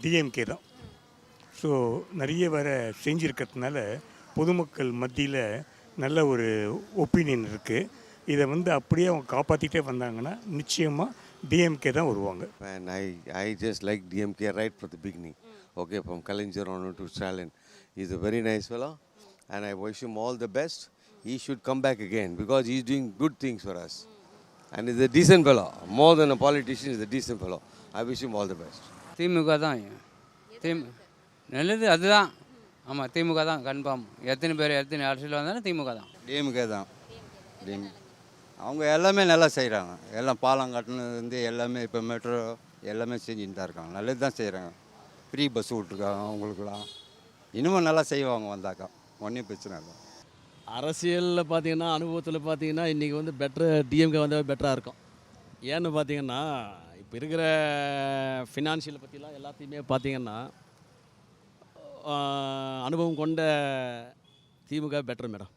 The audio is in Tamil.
டிஎம்கே தான். ஸோ நிறைய வேறு செஞ்சுருக்கிறதுனால பொதுமக்கள் மத்தியில் நல்ல ஒரு ஒப்பீனியன் இருக்குது. இதை அப்படியே அவங்க காப்பாற்றிட்டே வந்தாங்கன்னா நிச்சயமாக டிஎம்கே தான் வருவாங்க. And I just like DMK right from the beginning. Okay, from Kalaignar on to Stalin. He's a very nice fellow, and I wish him all the best. He should come back again because he's doing good things for us. And he's a decent fellow. More than a politician, he's a decent fellow. I wish him all the best. திமுக தான். நல்லது அதுதான். ஆமாம், திமுக தான் கன்ஃபார்ம். எத்தனை அரசியல் வந்தாலும் திமுக தான். டிஎம்கே தான். அவங்க எல்லாமே நல்லா செய்கிறாங்க. எல்லாம் பாலம் கட்டினது எல்லாமே இப்போ மெட்ரோ எல்லாமே செஞ்சுட்டு தான் இருக்காங்க. நல்லது தான் செய்கிறாங்க. ஃப்ரீ பஸ் விட்ருக்காங்க அவங்களுக்குலாம். இன்னமும் நல்லா செய்வாங்க வந்தாக்கா. ஒன்றும் பிரச்சனை இல்லை. அரசியலில் பார்த்தீங்கன்னா, அனுபவத்தில் பார்த்தீங்கன்னா இன்றைக்கி டிஎம்கே வந்தால் பெட்டராக இருக்கும். ஏன்னு பார்த்தீங்கன்னா, இப்போ இருக்கிற ஃபினான்ஷியலை பற்றிலாம் எல்லாத்தையுமே பார்த்தீங்கன்னா அனுபவம் கொண்ட திமுக பெட்டர் மேடம்.